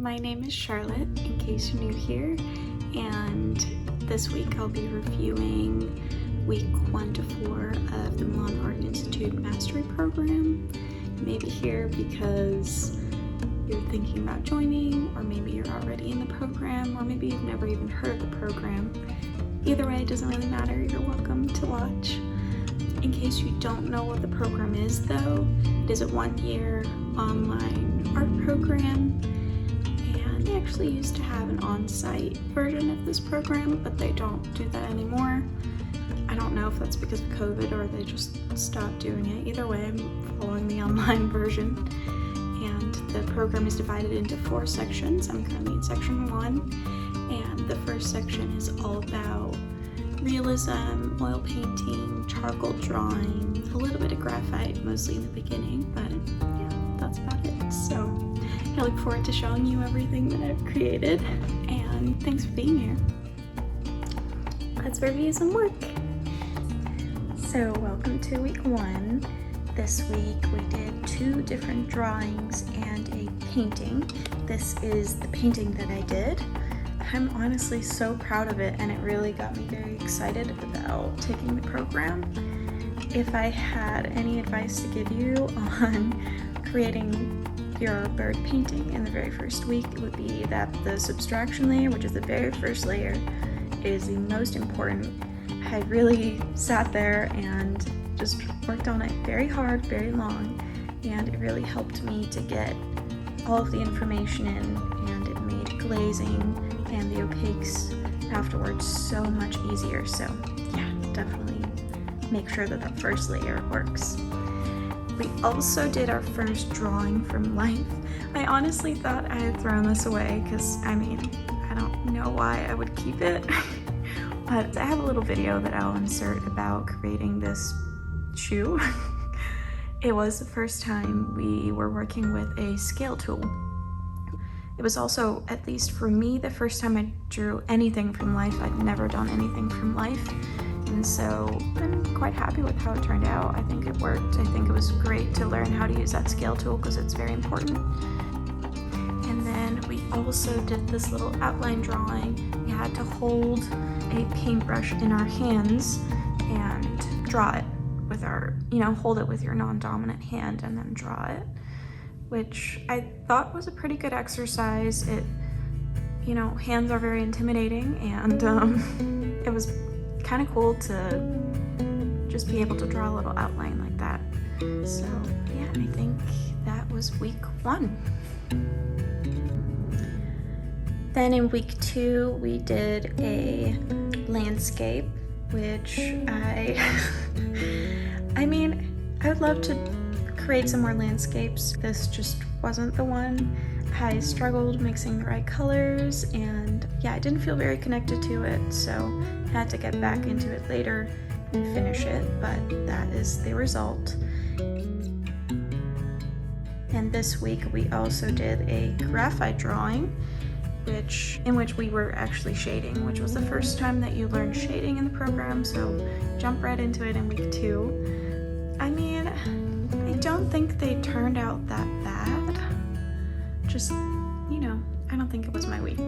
My name is Charlotte, in case you're new here, and this week I'll be reviewing week 1 to 4 of the Milan Art Institute Mastery Program. You may be here because you're thinking about joining, or maybe you're already in the program, or maybe you've never even heard of the program. Either way, it doesn't really matter, you're welcome to watch. In case you don't know what the program is though, it is a 1-year online art program, and they actually used to have an on-site version of this program, but they don't do that anymore. I don't know if that's because of COVID or they just stopped doing it. Either way, I'm following the online version. And the program is divided into 4 sections. I'm currently in section 1, and the first section is all about realism, oil painting, charcoal drawing, a little bit of graphite, mostly in the beginning, but yeah, that's about it. So I look forward to showing you everything that I've created, and thanks for being here. Let's review some work. So welcome to week 1. This week we did 2 different drawings and a painting. This is the painting that I did. I'm honestly so proud of it, and it really got me very excited about taking the program. If I had any advice to give you on creating your bird painting in the very first week, it would be that the subtraction layer, which is the very first layer, is the most important. I really sat there and just worked on it very hard, very long, and it really helped me to get all of the information in, and it made glazing and the opaques afterwards so much easier. So yeah, definitely make sure that that first layer works. We also did our first drawing from life. I honestly thought I had thrown this away because I don't know why I would keep it. But I have a little video that I'll insert about creating this shoe. It was the first time we were working with a scale tool. It was also, at least for me, the first time I drew anything from life. I'd never done anything from life, and so I'm quite happy with how it turned out. I think it worked. I think it was great to learn how to use that scale tool because it's very important. And then we also did this little outline drawing. We had to hold a paintbrush in our hands and draw it with our, hold it with your non-dominant hand and then draw it, which I thought was a pretty good exercise. It, hands are very intimidating, and it was kind of cool to just be able to draw a little outline like that. So yeah, I think that was week 1. Then in week 2, we did a landscape, which I would love to create some more landscapes. This just wasn't the one. I struggled mixing the right colors, and yeah, I didn't feel very connected to it, so I had to get back into it later and finish it, but that is the result. And this week we also did a graphite drawing, in which we were actually shading, which was the first time that you learned shading in the program, so jump right into it in week 2. I don't think they turned out that bad. Just, I don't think it was my week.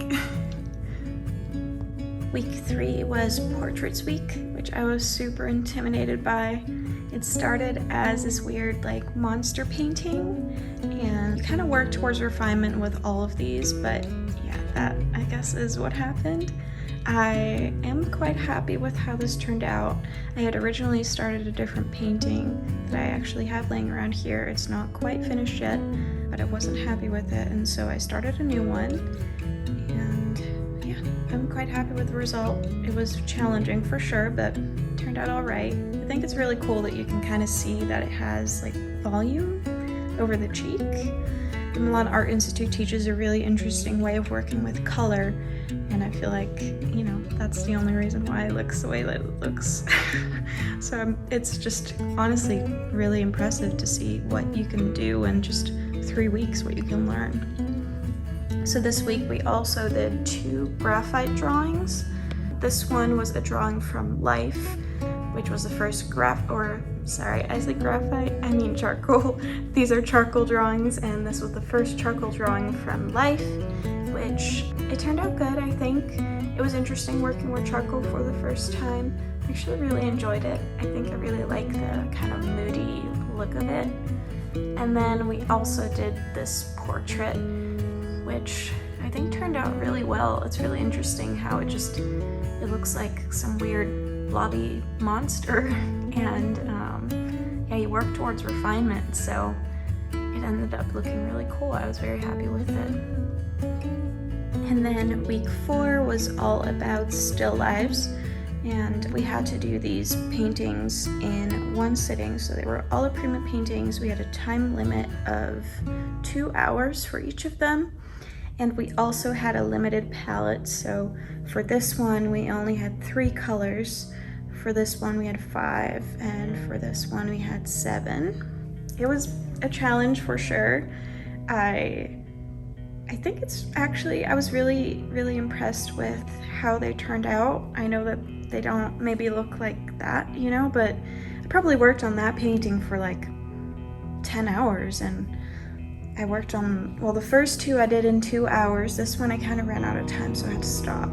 Week 3 was Portraits Week, which I was super intimidated by. It started as this weird monster painting, and you kind of work towards refinement with all of these, but yeah, that I guess is what happened. I am quite happy with how this turned out. I had originally started a different painting that I actually have laying around here. It's not quite finished yet, but I wasn't happy with it, and so I started a new one, and yeah, I'm quite happy with the result. It was challenging for sure, but it turned out all right. I think it's really cool that you can kind of see that it has volume over the cheek. The Milan Art Institute teaches a really interesting way of working with color, and I feel like, that's the only reason why it looks the way that it looks. So it's just honestly really impressive to see what you can do in just 3 weeks, what you can learn. So this week we also did 2 graphite drawings. This one was a drawing from life, which was the first sorry, I said graphite, I mean charcoal. These are charcoal drawings, and this was the first charcoal drawing from life, which it turned out good, I think. It was interesting working with charcoal for the first time. I actually really enjoyed it. I think I really like the kind of moody look of it. And then we also did this portrait, which I think turned out really well. It's really interesting how it looks like some weird blobby monster, and yeah, you work towards refinement, so it ended up looking really cool. I was very happy with it. And then week 4 was all about still lives, and we had to do these paintings in one sitting, so they were all prima paintings. We had a time limit of 2 hours for each of them. And we also had a limited palette, so for this one we only had 3 colors. For this one we had 5, and for this one we had 7. It was a challenge for sure. I think it's actually, I was really, really impressed with how they turned out. I know that they don't maybe look like that, you know, but I probably worked on that painting for like 10 hours, and I worked on, well, the first 2 I did in 2 hours. This one I kind of ran out of time, so I had to stop.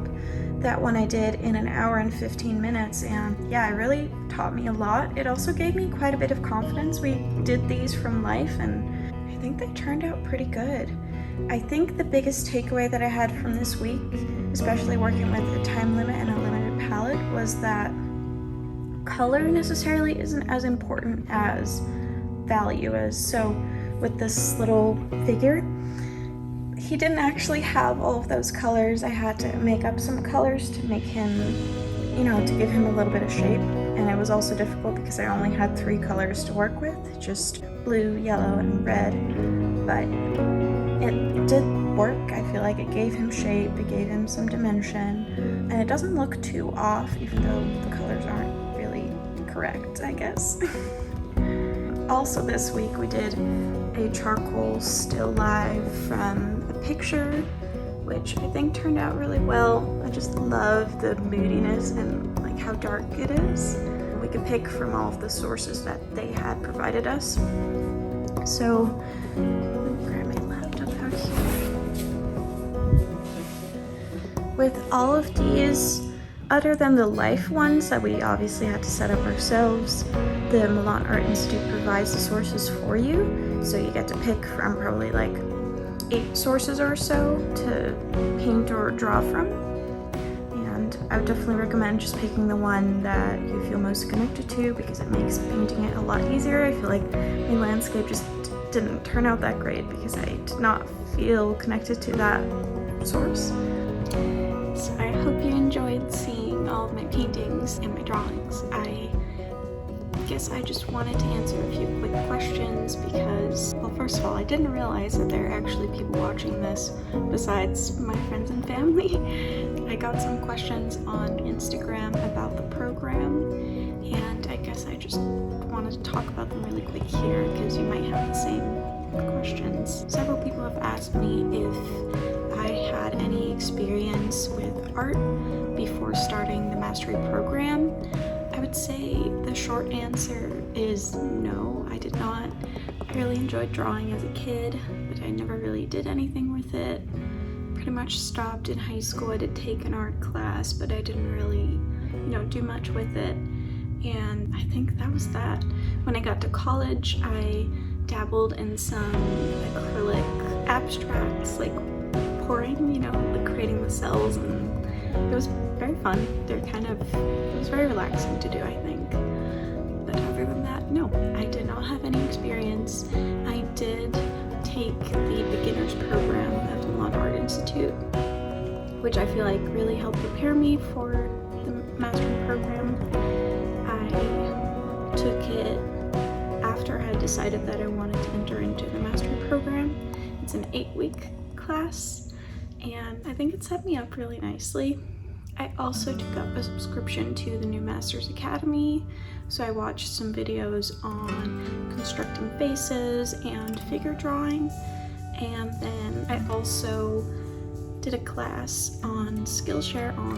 That one I did in 1 hour and 15 minutes, and yeah, it really taught me a lot. It also gave me quite a bit of confidence. We did these from life, and I think they turned out pretty good. I think the biggest takeaway that I had from this week, especially working with a time limit and a limited palette, was that color necessarily isn't as important as value is. So with this little figure, he didn't actually have all of those colors. I had to make up some colors to make him, you know, to give him a little bit of shape. And it was also difficult because I only had 3 colors to work with, just blue, yellow, and red. But it did work. I feel like it gave him shape, it gave him some dimension, and it doesn't look too off, even though the colors aren't really correct, I guess. Also this week we did a charcoal still life from a picture, which I think turned out really well. I just love the moodiness and like how dark it is. We could pick from all of the sources that they had provided us. So let me grab my laptop out here. With all of these, other than the life ones that we obviously had to set up ourselves, the Milan Art Institute provides the sources for you, so you get to pick from probably like 8 sources or so to paint or draw from. And I would definitely recommend just picking the one that you feel most connected to, because it makes painting it a lot easier. I feel like my landscape just didn't turn out that great because I did not feel connected to that source. So I hope you enjoyed seeing all of my paintings and my drawings. I guess I just wanted to answer a few quick questions because, well, first of all, I didn't realize that there are actually people watching this besides my friends and family. I got some questions on Instagram about the program, and I guess I just wanted to talk about them really quick here because you might have the same questions. Several people have asked me if I had any experience with art before starting the mastery program. I would say the short answer is no, I did not. I really enjoyed drawing as a kid, but I never really did anything with it. Pretty much stopped in high school. I did take an art class, but I didn't really, do much with it. And I think that was that. When I got to college, I dabbled in some acrylic abstracts, like pouring, like creating the cells, and it was very fun. It was very relaxing to do, I think. But other than that, no, I did not have any experience. I did take the beginner's program at the Milan Art Institute, which I feel like really helped prepare me for the mastery program. I took it after I had decided that I wanted to enter into the mastery program. It's an 8-week class, and I think it set me up really nicely. I also took up a subscription to the new Masters Academy, so I watched some videos on constructing faces and figure drawing, and then I also did a class on Skillshare on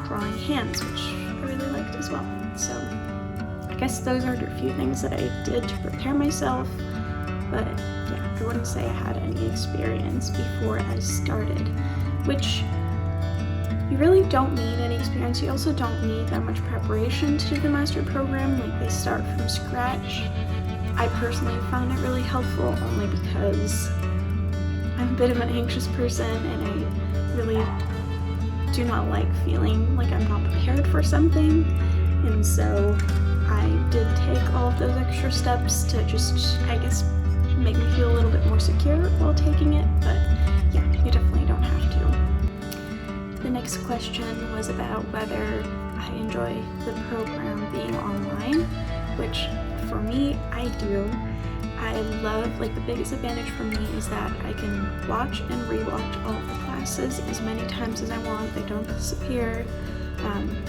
drawing hands, which I really liked as well. So I guess those are a few things that I did to prepare myself, but yeah, I wouldn't say I had any experience before I started, which you really don't need any experience. You also don't need that much preparation to do the mastery program. Like, they start from scratch. I personally found it really helpful only because I'm a bit of an anxious person and I really do not like feeling like I'm not prepared for something. And so I did take all of those extra steps to just, I guess, make me feel a little bit more secure while taking it. But yeah, you definitely don't have to. The next question was about whether I enjoy the program being online, which for me, I do. I love, like, the biggest advantage for me is that I can watch and rewatch all of the classes as many times as I want. They don't disappear,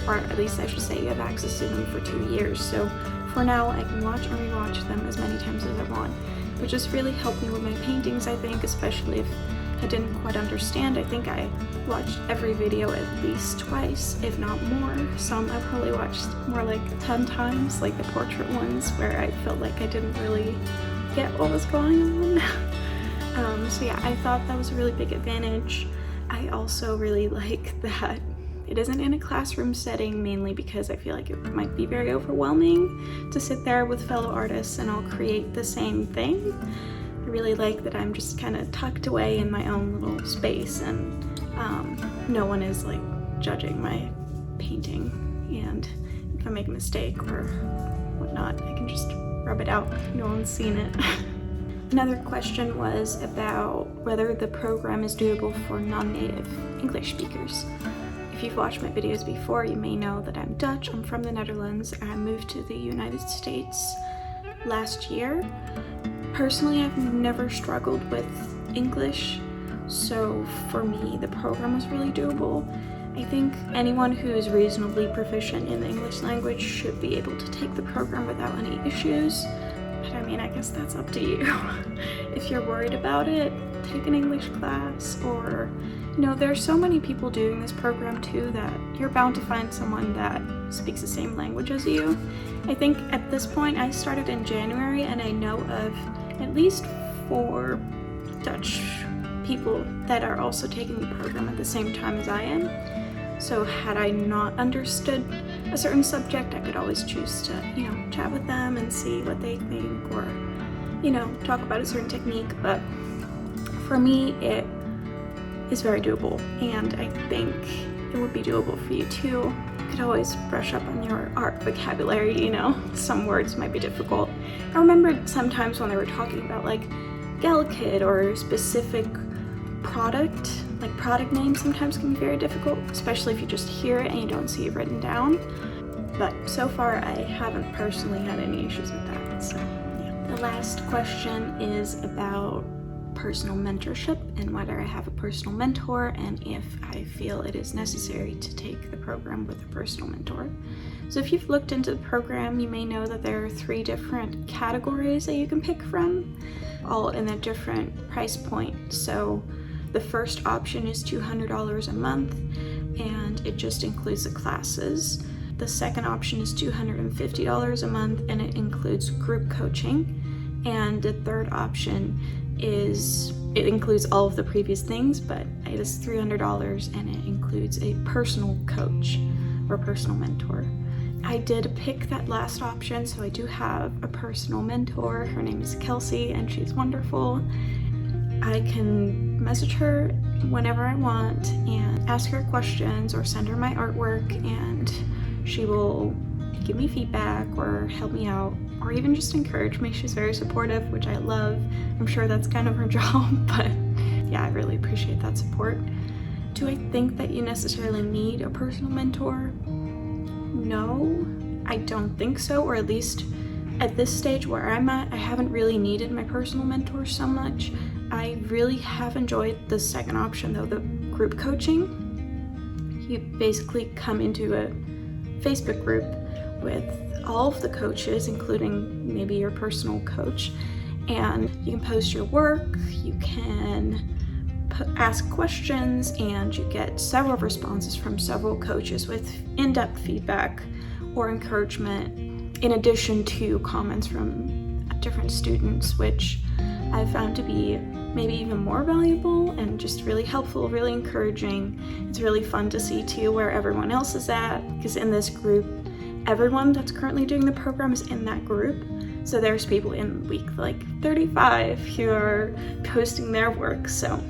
or at least I should say you have access to them for 2 years. So for now, I can watch and rewatch them as many times as I want, which has really helped me with my paintings, I think, especially if I didn't quite understand. I think I watched every video at least twice, if not more. Some I probably watched more like 10 times, like the portrait ones where I felt like I didn't really get what was going on. So yeah, I thought that was a really big advantage. I also really like that it isn't in a classroom setting, mainly because I feel like it might be very overwhelming to sit there with fellow artists and all create the same thing. I really like that I'm just kind of tucked away in my own little space, and no one is like judging my painting, and if I make a mistake or whatnot, I can just rub it out. No one's seen it. Another question was about whether the program is doable for non-native English speakers. If you've watched my videos before, you may know that I'm Dutch. I'm from the Netherlands. I moved to the United States last year. Personally, I've never struggled with English, so for me, the program was really doable. I think anyone who is reasonably proficient in the English language should be able to take the program without any issues. But I mean, I guess that's up to you. If you're worried about it, take an English class, or, you know, there's so many people doing this program too that you're bound to find someone that speaks the same language as you. I think at this point, I started in January, and I know of at least 4 Dutch people that are also taking the program at the same time as I am. So had I not understood a certain subject, I could always choose to, you know, chat with them and see what they think, or, you know, talk about a certain technique. But for me, it is very doable, and I think it would be doable for you too. You could always brush up on your art vocabulary, you know, some words might be difficult. I remember sometimes when they were talking about like Galkid or specific product, like product names sometimes can be very difficult, especially if you just hear it and you don't see it written down. But so far, I haven't personally had any issues with that, so yeah. The last question is about personal mentorship and whether I have a personal mentor and if I feel it is necessary to take the program with a personal mentor. So if you've looked into the program, you may know that there are 3 different categories that you can pick from, all in a different price point. So the first option is $200 a month, and it just includes the classes. The second option is $250 a month, and it includes group coaching. And the third option is, it includes all of the previous things, but it is $300, and it includes a personal coach or personal mentor. I did pick that last option, so I do have a personal mentor. Her name is Kelsey, and she's wonderful. I can message her whenever I want and ask her questions or send her my artwork, and she will give me feedback or help me out or even just encourage me. She's very supportive, which I love. I'm sure that's kind of her job, but yeah, I really appreciate that support. Do I think that you necessarily need a personal mentor? No, I don't think so, or at least at this stage where I'm at, I haven't really needed my personal mentor so much. I really have enjoyed the second option though, the group coaching. You basically come into a Facebook group with all of the coaches, including maybe your personal coach, and you can post your work, you can ask questions, and you get several responses from several coaches with in-depth feedback or encouragement. in addition to comments from different students, which I found to be maybe even more valuable and just really helpful, really encouraging. It's really fun to see too where everyone else is at, because in this group, everyone that's currently doing the program is in that group. So there's people in week like 35 who are posting their work. So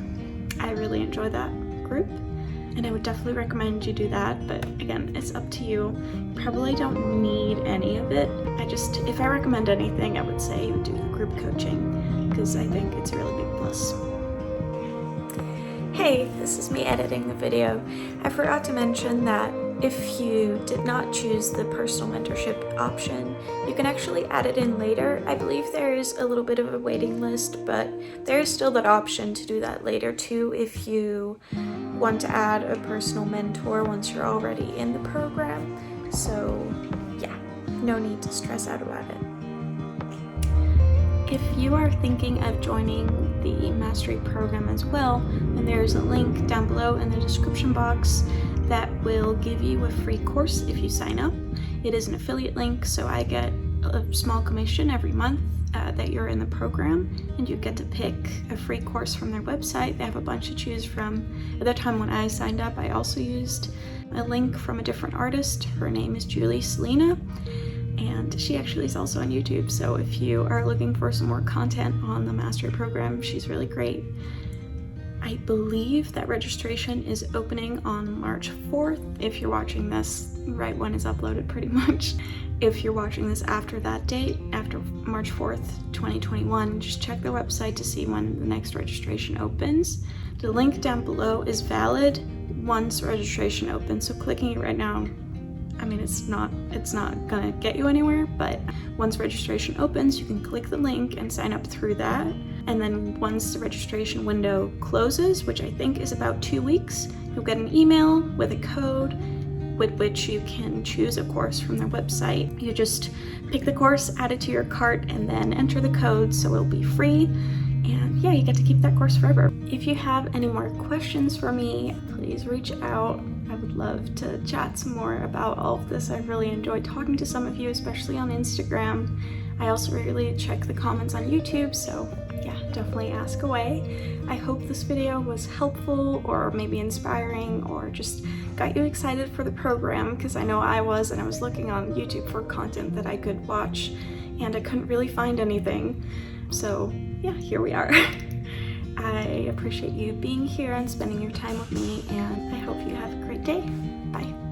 I really enjoy that group, and I would definitely recommend you do that. But again, it's up to you. You probably don't need any of it. If I recommend anything, I would say you do the group coaching, because I think it's a really big plus. Hey, this is me editing the video. I forgot to mention that if you did not choose the personal mentorship option, you can actually add it in later. I believe there is a little bit of a waiting list, but there is still that option to do that later too if you want to add a personal mentor once you're already in the program. So yeah, no need to stress out about it. If you are thinking of joining the Mastery program as well, then there's a link down below in the description box that will give you a free course if you sign up. It is an affiliate link, so I get a small commission every month that you're in the program, and you get to pick a free course from their website. They have a bunch to choose from. At the time when I signed up, I also used a link from a different artist. Her name is Julie Selena, and she actually is also on YouTube. So if you are looking for some more content on the Mastery program, she's really great. I believe that registration is opening on March 4th. If you're watching this right when it's uploaded, pretty much. If you're watching this after that date, after March 4th, 2021, just check their website to see when the next registration opens. The link down below is valid once registration opens, so clicking it right now, I mean, it's not gonna get you anywhere, but once registration opens, you can click the link and sign up through that. And then once the registration window closes, which I think is about 2 weeks, you'll get an email with a code with which you can choose a course from their website. You just pick the course, add it to your cart, and then enter the code, so it'll be free. And yeah, you get to keep that course forever. If you have any more questions for me, please reach out. I would love to chat some more about all of this. I've really enjoyed talking to some of you, especially on Instagram. I also really check the comments on YouTube, so yeah, definitely ask away. I hope this video was helpful or maybe inspiring or just got you excited for the program, because I know I was, and I was looking on YouTube for content that I could watch and I couldn't really find anything. So yeah, here we are. I appreciate you being here and spending your time with me, and I hope you have a great day. Bye.